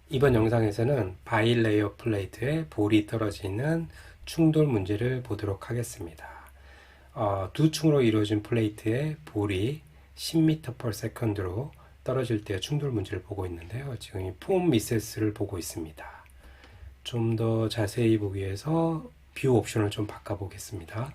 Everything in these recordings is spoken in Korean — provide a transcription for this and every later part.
이번 영상에서는 바이레이어 플레이트에 볼이 떨어지는 충돌 문제를 보도록 하겠습니다. 두 층으로 이루어진 플레이트에 볼이 10m/s로 떨어질 때 충돌 문제를 보고 있는데요. 지금 이 폼 미세스를 보고 있습니다. 좀 더 자세히 보기 위해서 뷰 옵션을 좀 바꿔보겠습니다.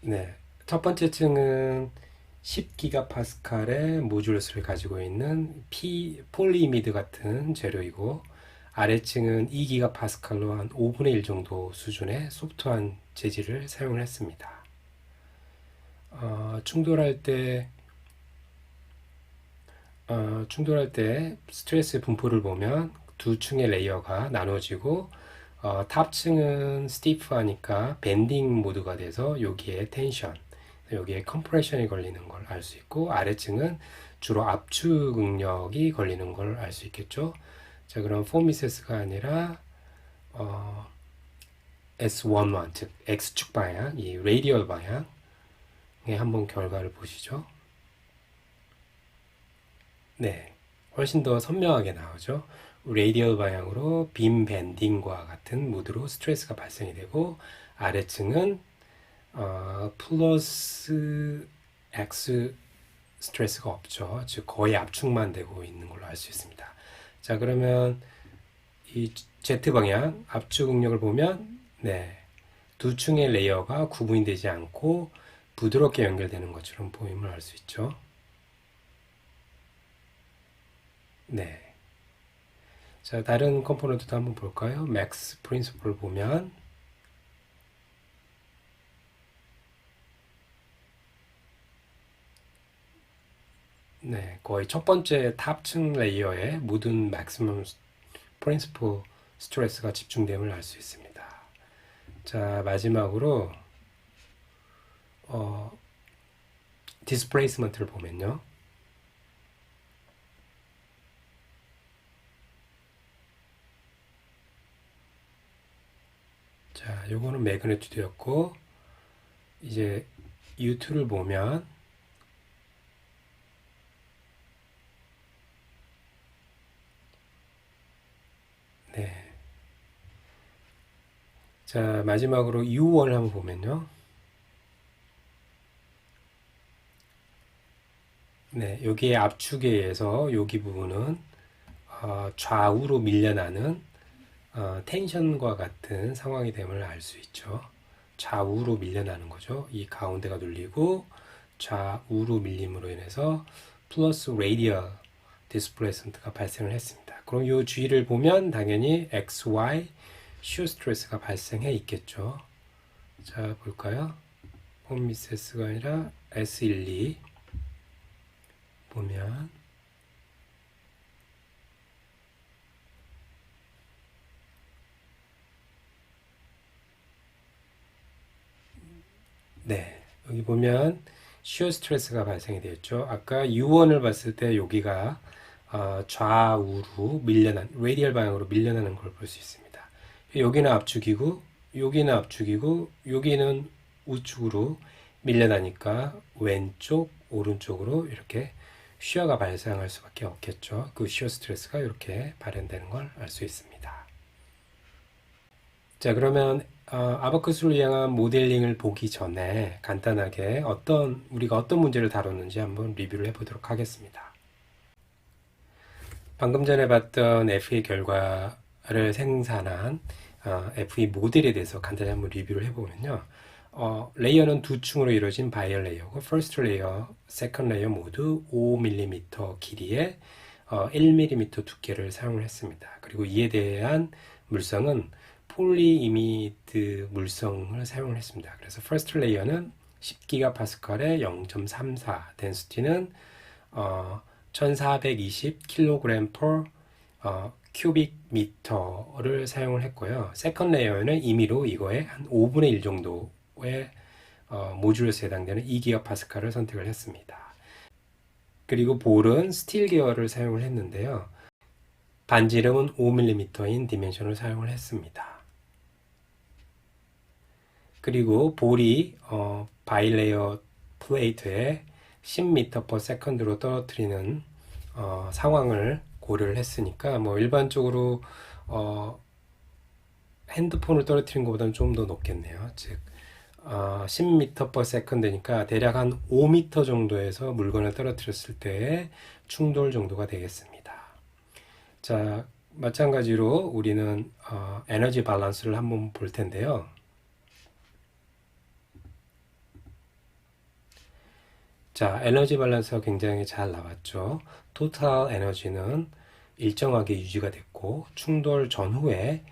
네, 첫 번째 층은 10기가파스칼의 모듈스를 가지고 있는 폴리이미드 같은 재료이고, 아래층은 2기가파스칼로 한 5분의 1 정도 수준의 소프트한 재질을 사용을 했습니다. 충돌할 때 스트레스 분포를 보면 두 층의 레이어가 나눠지고, 탑층은 스티프하니까 밴딩 모드가 돼서 여기에 텐션, 여기에 컴프레션이 걸리는 걸 알 수 있고, 아래층은 주로 압축 응력이 걸리는 걸 알 수 있겠죠. 자, 그럼 포미세스가 아니라 S11, 즉 X축 방향, 이 레디얼 방향에 한번 결과를 보시죠. 네, 훨씬 더 선명하게 나오죠. 레디얼 방향으로 빔 밴딩과 같은 모드로 스트레스가 발생이 되고, 아래층은 플러스 X 스트레스가 없죠. 즉 거의 압축만 되고 있는 걸로 알 수 있습니다. 자, 그러면 이 Z 방향 압축 응력을 보면, 네, 두 층의 레이어가 구분이 되지 않고 부드럽게 연결되는 것처럼 보임을 알 수 있죠. 네. 자, 다른 컴포넌트도 한번 볼까요? 맥스 프린시플을 보면, 네, 거의 첫 번째 탑층 레이어에 모든 맥시멈 프린시플 스트레스가 집중됨을 알 수 있습니다. 자, 마지막으로 디스플레이스먼트를 보면요. 자, 요거는 매그니튜드였고, 이제 U2를 보면, 네. 자, 마지막으로 U1을 한번 보면요. 네, 여기에 압축에 의해서 여기 부분은 좌우로 밀려나는 텐션과 같은 상황이 됨을 알 수 있죠. 좌우로 밀려나는 거죠. 이 가운데가 눌리고 좌우로 밀림으로 인해서 플러스 레디얼 디스플레이스먼트가 발생을 했습니다. 그럼 이 주위를 보면 당연히 XY 시어 스트레스가 발생해 있겠죠. 자, 볼까요? 폼미세스가 아니라 S12 보면, 네, 여기 보면 시어 스트레스가 발생이 되었죠. 아까 U1을 봤을 때 여기가 좌우로 밀려난, 레디얼 방향으로 밀려나는 걸 볼 수 있습니다. 여기는 압축이고, 여기는 압축이고, 여기는 우측으로 밀려나니까 왼쪽, 오른쪽으로 이렇게 시어가 발생할 수밖에 없겠죠. 그 시어 스트레스가 이렇게 발현되는 걸 알 수 있습니다. 자, 그러면 아바쿠스를 이용한 모델링을 보기 전에 간단하게 우리가 어떤 문제를 다뤘는지 한번 리뷰를 해보도록 하겠습니다. 방금 전에 봤던 FE 결과를 생산한 FE 모델에 대해서 간단히 한번 리뷰를 해보면요. 레이어는 두 층으로 이루어진 바이어 레이어고, 퍼스트 레이어, 세컨드 레이어 모두 5mm 길이의 1mm 두께를 사용을 했습니다. 그리고 이에 대한 물성은 폴리이미드 물성을 사용을 했습니다. 그래서 퍼스트 레이어는 10기가파스칼의 0.34, 덴시티는 1420kg per 큐빅 미터를 사용을 했고요. 세컨드 레이어는 임의로 이거의 한 5분의 1 정도의 모듈스에 해당되는 2기가파스칼을 선택을 했습니다. 그리고 볼은 스틸 계열을 사용을 했는데요. 반지름은 5mm인 디멘션을 사용을 했습니다. 그리고 볼이 바이레이어 플레이트에 10m/s로 떨어뜨리는 상황을 고려를 했으니까 뭐 일반적으로 핸드폰을 떨어뜨린 것보다는 좀 더 높겠네요. 즉 10m/s니까 대략 한 5m 정도에서 물건을 떨어뜨렸을 때의 충돌 정도가 되겠습니다. 자, 마찬가지로 우리는 에너지 밸런스를 한번 볼 텐데요. 자, 에너지 밸런스가 굉장히 잘 나왔죠. 토탈 에너지는 일정하게 유지가 됐고 충돌 전후에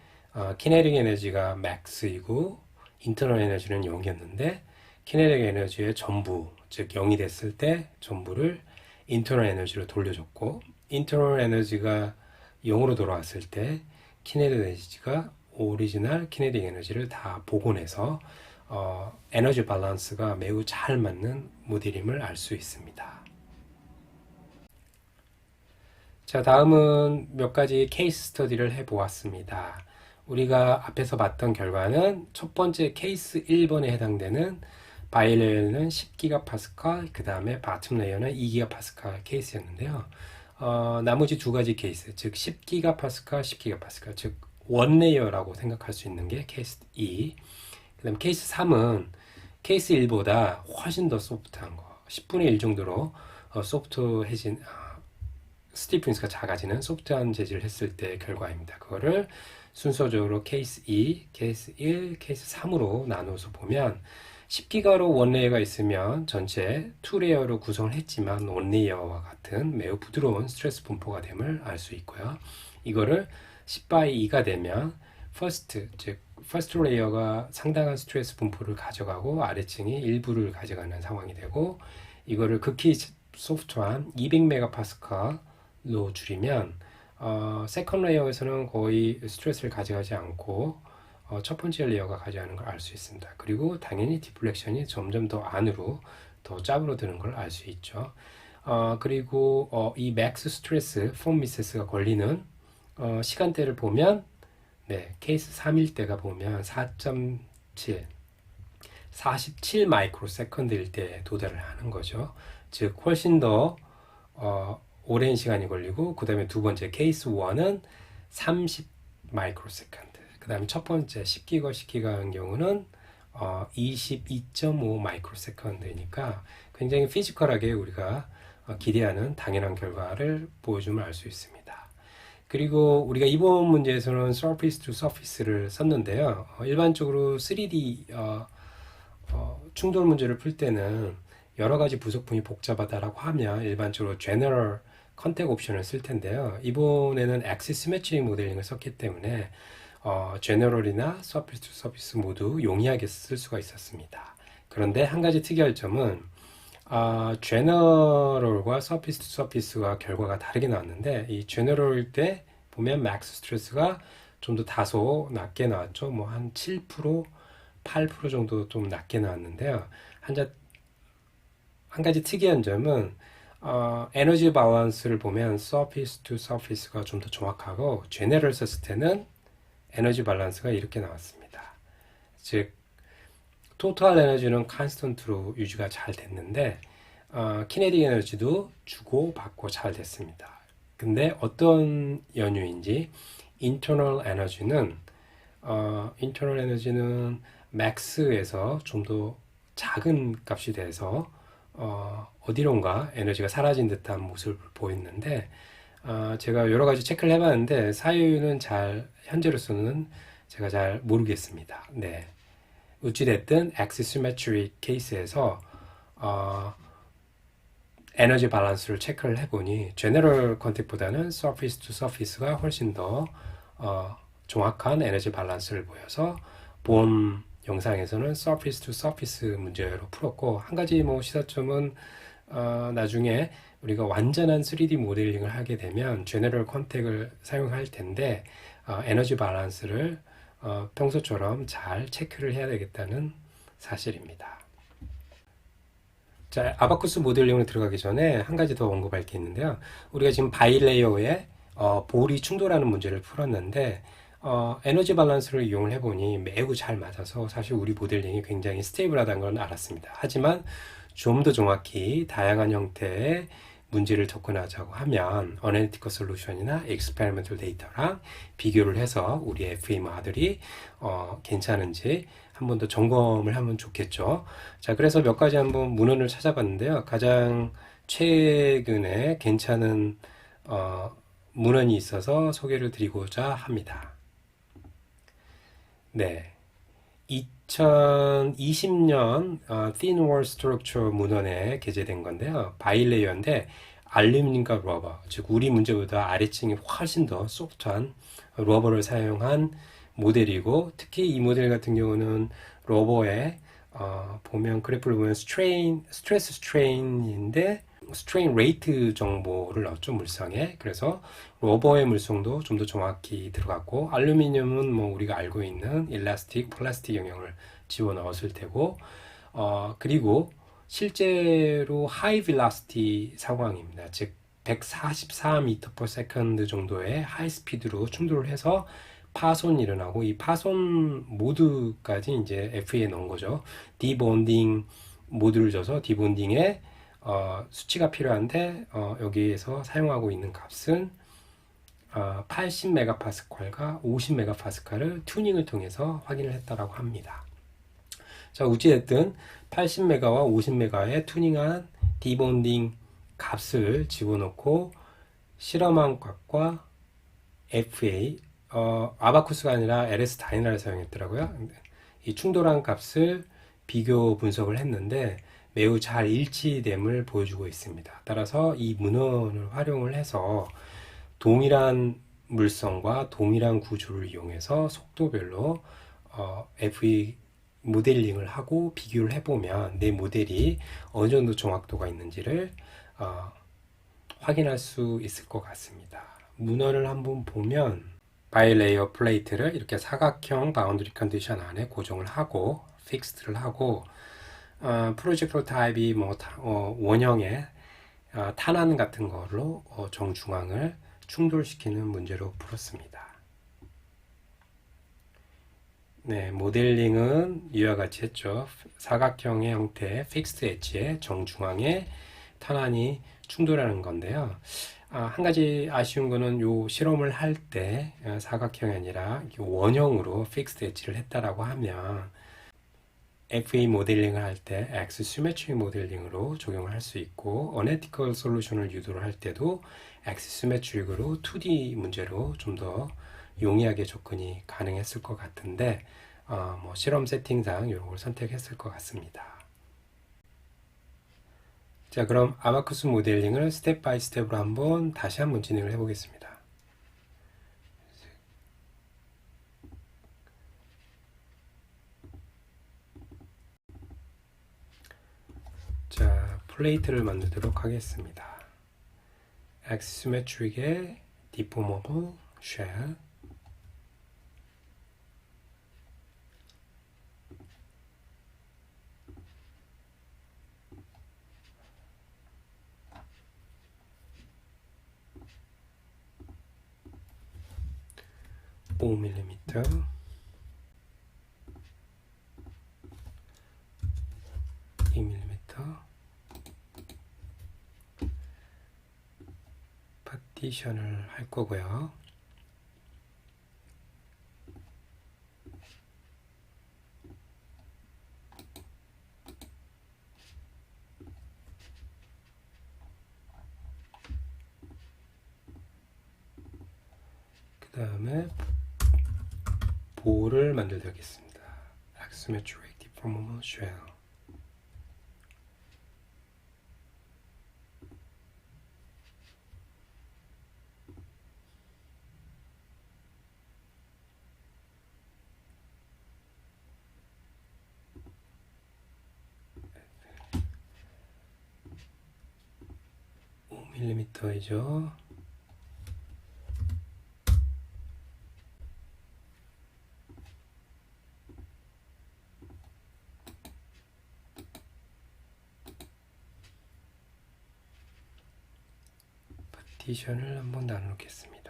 키네틱 에너지가 맥스이고 인터널 에너지는 0이었는데 키네틱 에너지의 전부, 즉 0이 됐을 때 전부를 인터널 에너지로 돌려줬고 인터널 에너지가 0으로 돌아왔을 때 키네틱 에너지가 오리지널 키네틱 에너지를 다 복원해서 에너지 밸런스가 매우 잘 맞는 모델임을 알 수 있습니다. 자, 다음은 몇 가지 케이스 스터디를 해보았습니다. 우리가 앞에서 봤던 결과는 첫 번째 케이스 1번에 해당되는 바이레이어는 10GPa, 그 다음에 바텀 레이어는 2GPa 케이스였는데요. 나머지 두 가지 케이스, 즉 10GPa, 10GPa, 즉 원레이어라고 생각할 수 있는 게 케이스 2. 그 다음 케이스 3은 케이스 1보다 훨씬 더 소프트한 거, 10분의 1 정도로 소프트해진 스티프니스가 작아지는 소프트한 재질을 했을 때 결과입니다. 그거를 순서적으로 케이스 2, 케이스 1, 케이스 3으로 나눠서 보면 10기가로 원레이어가 있으면 전체 2레이어로 구성을 했지만 원레이어와 같은 매우 부드러운 스트레스 분포가 됨을 알 수 있고요. 이거를 10/2가 되면 즉 퍼스트 레이어가 상당한 스트레스 분포를 가져가고 아래층이 일부를 가져가는 상황이 되고 이거를 극히 소프트한 200MPa로 줄이면 세컨 레이어에서는 거의 스트레스를 가져가지 않고 첫 번째 레이어가 가져가는 걸 알 수 있습니다. 그리고 당연히 디플렉션이 점점 더 안으로 더 짜부러드는 걸 알 수 있죠. 그리고 이 맥스 스트레스 폼 미세스가 걸리는 시간대를 보면 케이스 3일 때가 보면 4.7 47 마이크로 세컨드일 때 도달을 하는 거죠. 즉 훨씬 더 오랜 시간이 걸리고 그 다음에 두 번째 케이스 1은 30 마이크로 세컨드, 그 다음에 첫 번째 10기가 10기가 같은 경우는 22.5 마이크로 세컨드니까 굉장히 피지컬하게 우리가 기대하는 당연한 결과를 보여주면 알 수 있습니다. 그리고 우리가 이번 문제에서는 surface to surface를 썼는데요. 일반적으로 3D 충돌 문제를 풀 때는 여러 가지 부속품이 복잡하다라고 하면 일반적으로 general 컨택 옵션을 쓸 텐데요. 이번에는 axis symmetry 모델링을 썼기 때문에 general이나 surface to surface 모두 용이하게 쓸 수가 있었습니다. 그런데 한 가지 특이할 점은 general과 surface to surface가 결과가 다르게 나왔는데 이 general일 때 보면 max 스트레스가 좀 더 다소 낮게 나왔죠. 뭐 한 7%, 8% 정도 좀 낮게 나왔는데요. 한 가지 특이한 점은 에너지 밸런스를 보면 surface to surface가 좀 더 정확하고 general 썼을 때는 에너지 밸런스가 이렇게 나왔습니다. 즉 토탈 에너지는 컨스턴트로 유지가 잘 됐는데 키네틱 에너지도 주고 받고 잘 됐습니다. 근데 어떤 연유인지 인터널 에너지는 맥스에서 좀 더 작은 값이 돼서 어디론가 에너지가 사라진 듯한 모습을 보였는데 제가 여러 가지 체크를 해봤는데 사유는 현재로서는 제가 잘 모르겠습니다. 네. 어찌됐든 엑시스메트리 케이스에서 에너지 밸런스를 체크를 해보니 제너럴 컨택보다는 서피스 투 서피스가 훨씬 더 정확한 에너지 밸런스를 보여서 본 영상에서는 서피스 투 서피스 문제로 풀었고 한 가지 시사점은 나중에 우리가 완전한 3D 모델링을 하게 되면 제너럴 컨택을 사용할 텐데 에너지 밸런스를 평소처럼 잘 체크를 해야 되겠다는 사실입니다. 자, 아바쿠스 모델링으로 들어가기 전에 한 가지 더 언급할 게 있는데요. 우리가 지금 바이레이어에 볼이 충돌하는 문제를 풀었는데 에너지 밸런스를 이용을 해보니 매우 잘 맞아서 사실 우리 모델링이 굉장히 스테이블하다는 걸 알았습니다. 하지만 좀 더 정확히 다양한 형태의 문제를 접근하자고 하면 어널리티컬 솔루션이나 익스페리멘털 데이터랑 비교를 해서 우리 FEM 모델이 괜찮은지 한 번 더 점검을 하면 좋겠죠. 자, 그래서 몇 가지 한번 문헌을 찾아봤는데요. 가장 최근에 괜찮은 문헌이 있어서 소개를 드리고자 합니다. 네. 2020년 Thin Wall Structure 문헌에 게재된 건데요. 바이레이어인데 알루미늄과 러버, 즉 우리 문제보다 아래층이 훨씬 더 소프트한 러버를 사용한 모델이고, 특히 이 모델 같은 경우는 러버에 보면 그래프를 보면 스트레스 스트레인인데 스트레인 레이트 정보를 넣었죠, 물성에. 그래서 러버의 물성도 좀 더 정확히 들어갔고, 알루미늄은 뭐 우리가 알고 있는 일라스틱, 플라스틱 영역을 집어넣었을 테고, 그리고 실제로 하이 빌라시티 상황입니다. 즉 144m/s 정도의 하이 스피드로 충돌을 해서 파손이 일어나고, 이 파손 모드까지 이제 FE에 넣은 거죠. 디본딩 모드를 줘서 디본딩에 수치가 필요한데 여기에서 사용하고 있는 값은 80메가파스칼과 50메가파스칼을 튜닝을 통해서 확인을 했다라고 합니다. 자, 어찌됐든 80메가와 50메가의 튜닝한 디본딩 값을 집어넣고 실험한 값과 FA, 아바쿠스가 아니라 LS 다이나를 사용했더라고요. 이 충돌한 값을 비교 분석을 했는데 매우 잘 일치됨을 보여주고 있습니다. 따라서 이 문헌을 활용을 해서 동일한 물성과 동일한 구조를 이용해서 속도별로 FE 모델링을 하고 비교를 해보면 내 모델이 어느 정도 정확도가 있는지를 확인할 수 있을 것 같습니다. 문헌을 한번 보면 바이레이어 플레이트를 이렇게 사각형 바운드리 컨디션 안에 고정을 하고 픽스드를 하고 프로젝트 타입이 뭐 원형의 탄환 같은 걸로 정중앙을 충돌시키는 문제로 풀었습니다. 네, 모델링은 이와 같이 했죠. 사각형의 형태의 픽스드 엣지의 정중앙에 탄환이 충돌하는 건데요. 한 가지 아쉬운 거는 요 실험을 할 때 사각형이 아니라 원형으로 픽스드 엣지를 했다라고 하면 FE 모델링을 할 때 X 시메트리 모델링으로 적용을 할 수 있고, 어널리티컬 솔루션을 유도를 할 때도 X 시메트릭으로 2D 문제로 좀 더 용이하게 접근이 가능했을 것 같은데 뭐 실험 세팅상 이런 걸 선택했을 것 같습니다. 자, 그럼 아바쿠스 모델링을 스텝 바이 스텝으로 다시 한번 진행을 해보겠습니다. 자, 플레이트를 만들도록 하겠습니다. 엑시메트릭의 디포머블 쉘, (5mm) 2mm 파티션을 할 거고요. 그 다음에 볼을 만들도록 하겠습니다. Axisymmetric Deformable Shell. (5mm이죠) 로테이션을 한번 나누겠습니다.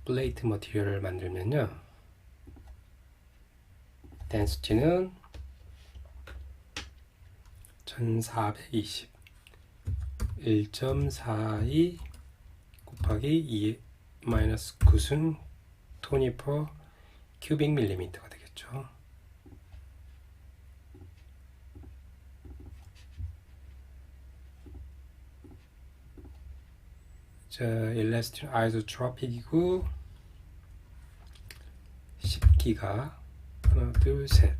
플레이트 머티리얼을 만들면요, density는 1420 1.42 곱하기 2 마이너스 9승 토니 퍼 큐빅 밀리미터가 되겠죠. 자, 일라스틴 아이소트로픽이고 10기가 하나 둘 셋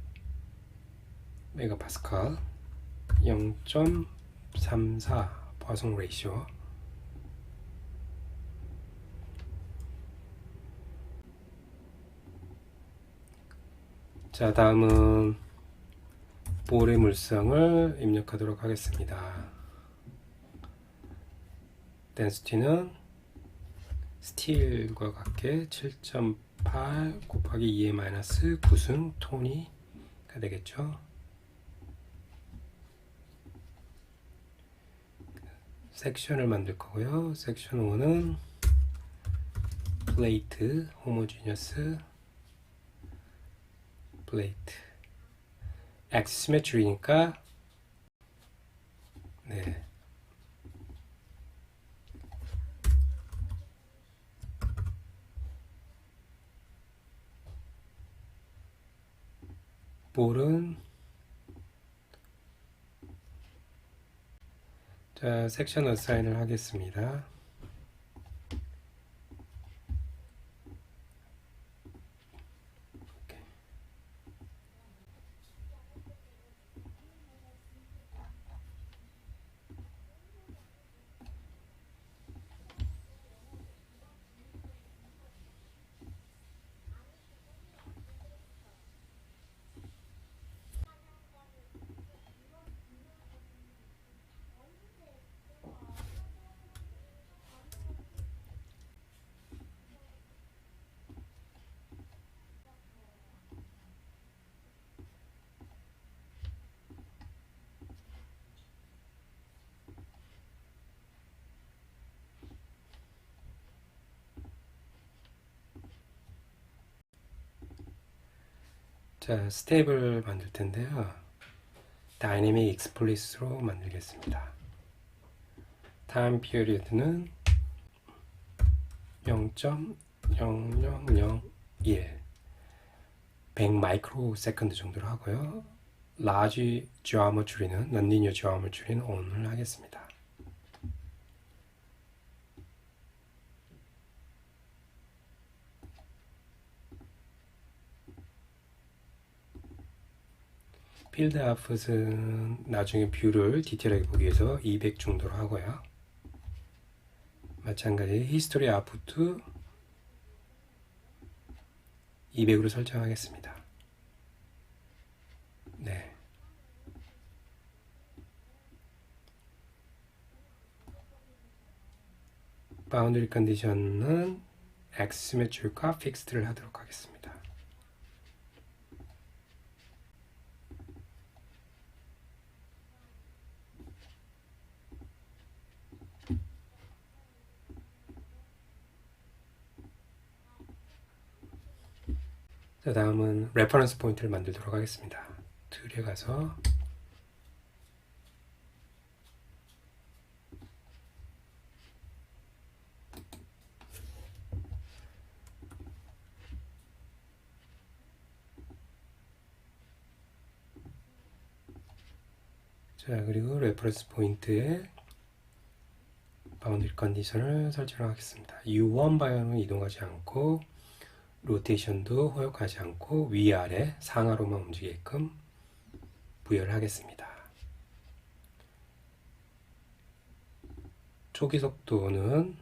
메가파스칼 0.34 파송 레이쇼. 자, 다음은 볼의 물성을 입력하도록 하겠습니다. density는 스틸과 같게 7.8 곱하기 2의 마이너스 9승 토니가 되겠죠. 섹션을 만들 거고요. 섹션 1은 플레이트 호모지니어스 플레이트 엑스 시메트리니까 네. 볼은 자, 섹션 어사인을 하겠습니다. 자, 스텝을 만들 텐데요. 다이내믹 익스플리스로 만들겠습니다. 타임 피리어드는 0.0001 100 마이크로 세컨드 정도로 하고요. 라지 지오메트리는 넌리니어 지오메트리는 ON을 하겠습니다. 필드 아웃풋은 나중에 뷰를 디테일하게 보기 위해서 200 정도로 하고요. 마찬가지 히스토리 아웃풋도 200으로 설정하겠습니다. 네. 바운더리 컨디션은 엑스시메트릭과 픽스드를 하도록 하겠습니다. 자, 다음은 레퍼런스 포인트를 만들도록 하겠습니다. 툴에 가서 자, 그리고 레퍼런스 포인트에 바운더리 컨디션을 설정하겠습니다. U1 방향으로 이동하지 않고 로테이션도 허용하지 않고 위아래 상하로만 움직이게끔 부여를 하겠습니다. 초기 속도는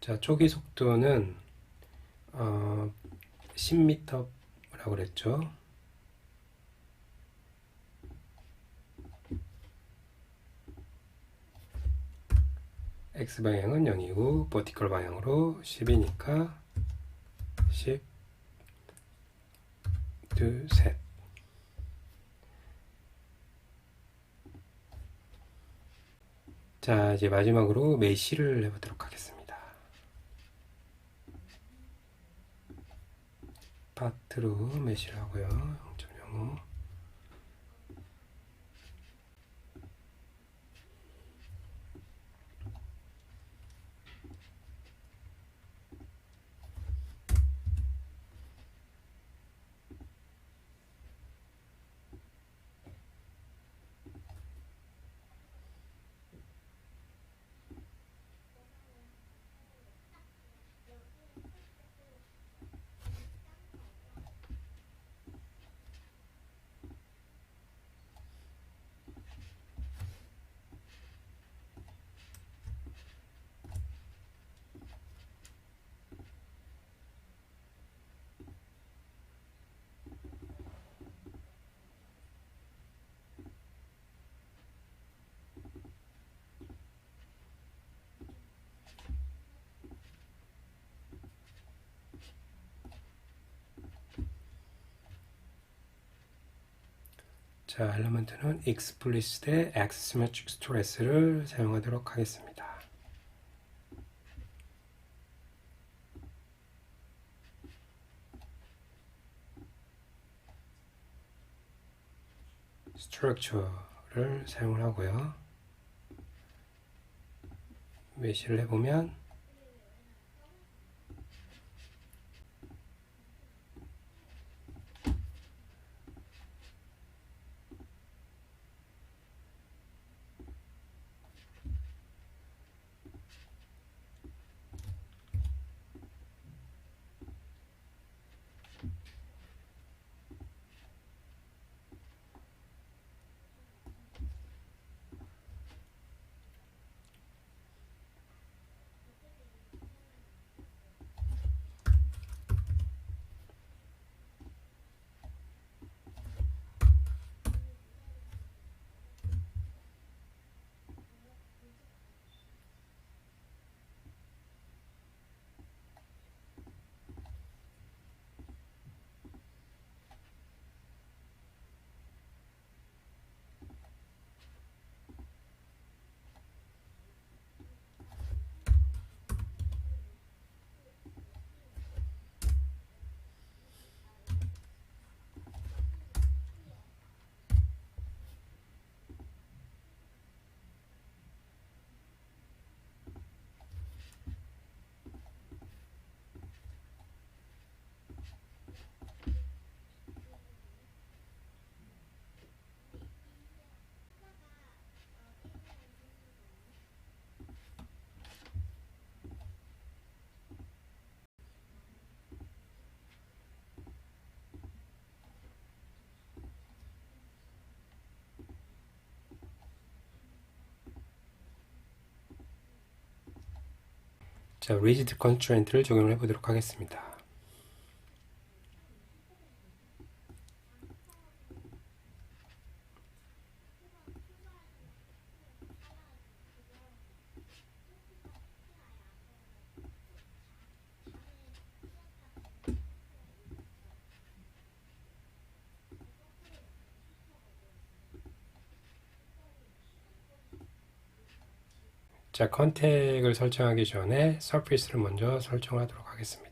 자, 초기 속도는 10m라고 그랬죠. X방향은 0이고 버티컬 방향으로 10이니까 10, 둘, 셋. 자, 이제 마지막으로 메시를 해보도록 하겠습니다. 파트로 메시를 하고요. 0.05. 자, 엘리먼트는 explicit axisymmetric stress를 사용하도록 하겠습니다. structure를 사용을 하고요. 메시를 해보면 자, rigid constraint를 적용을 해보도록 하겠습니다. 자, 컨택을 설정하기 전에 surface를 먼저 설정하도록 하겠습니다.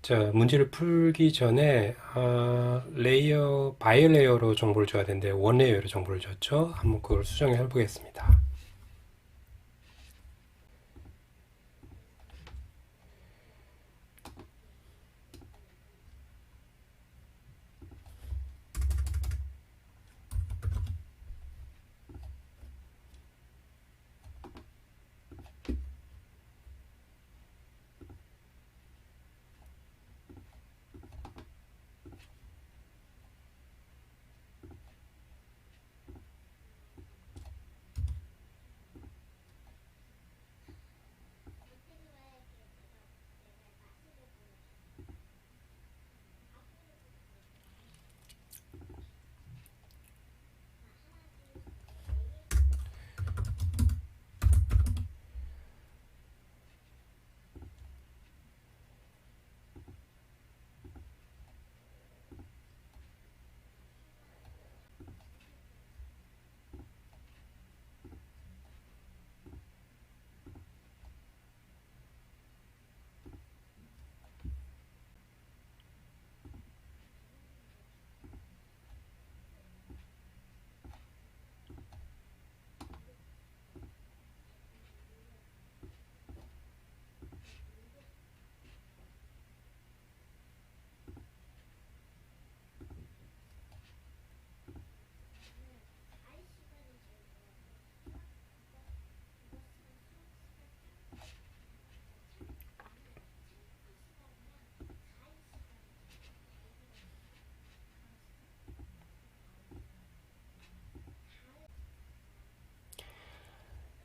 자, 문제를 풀기 전에 바이 레이어로 정보를 줘야 되는데 원 레이어로 정보를 줬죠. 한번 그걸 수정해 보겠습니다.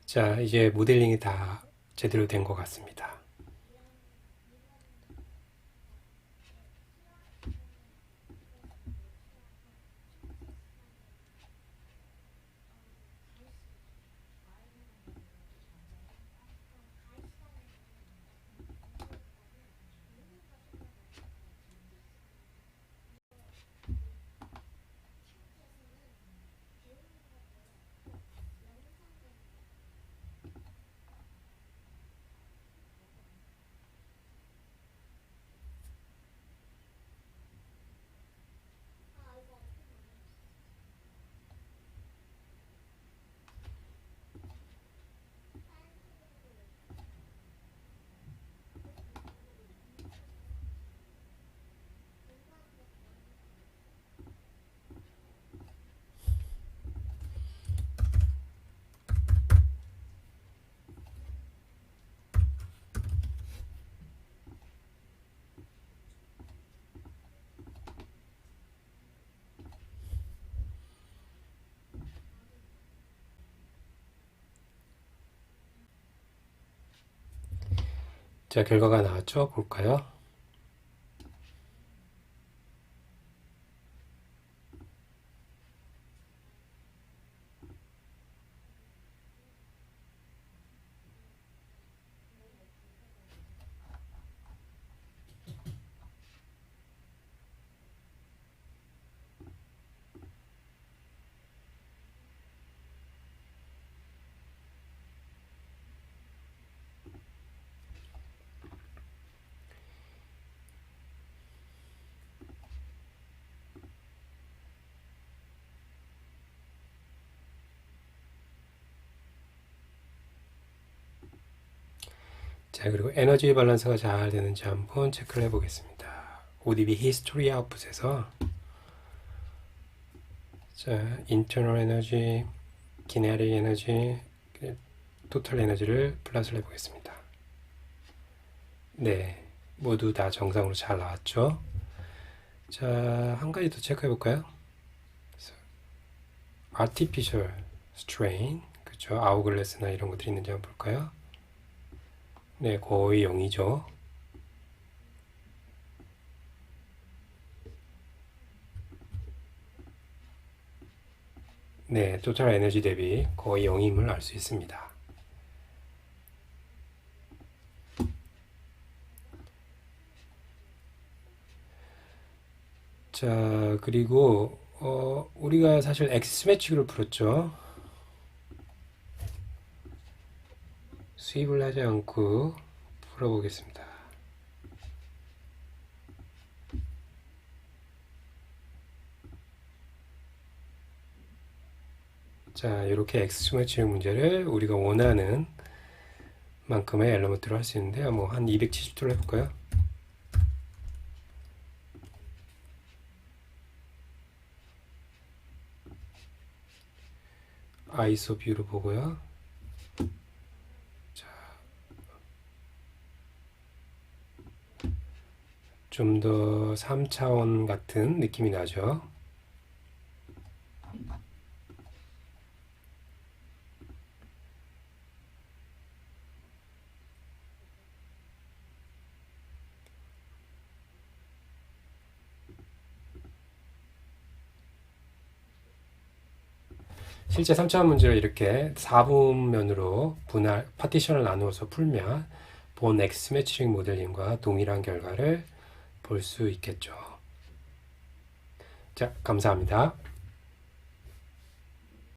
자, 이제 모델링이 다 제대로 된 것 같습니다. 자, 결과가 나왔죠? 볼까요? 자, 그리고 에너지 밸런스가 잘 되는지 한번 체크를 해보겠습니다. ODB 히스토리 아웃풋에서 자, internal 에너지, kinetic 에너지, 토탈 에너지를 플러스를 해보겠습니다. 네, 모두 다 정상으로 잘 나왔죠? 자, 한 가지 더 체크해 볼까요? artificial strain, 그렇죠? 아웃글래스나 이런 것들이 있는지 한번 볼까요? 네, 거의 0이죠. 네, 토탈 에너지 대비 거의 0임을 알 수 있습니다. 자, 그리고 우리가 사실 엑시스 매치를 풀었죠. 수입을 하지 않고 풀어보겠습니다. 자, 이렇게 X시메트릭 문제를 우리가 원하는 만큼의 엘리먼트로 할 수 있는데요. 뭐 한 270도로 해볼까요? 아이소 뷰로 보고요. 자, 좀 더 3차원 같은 느낌이 나죠. 실제 3차원 문제를 이렇게 4분면으로 파티션을 나누어서 풀면 본 X매트릭 모델링과 동일한 결과를 볼 수 있겠죠. 자, 감사합니다.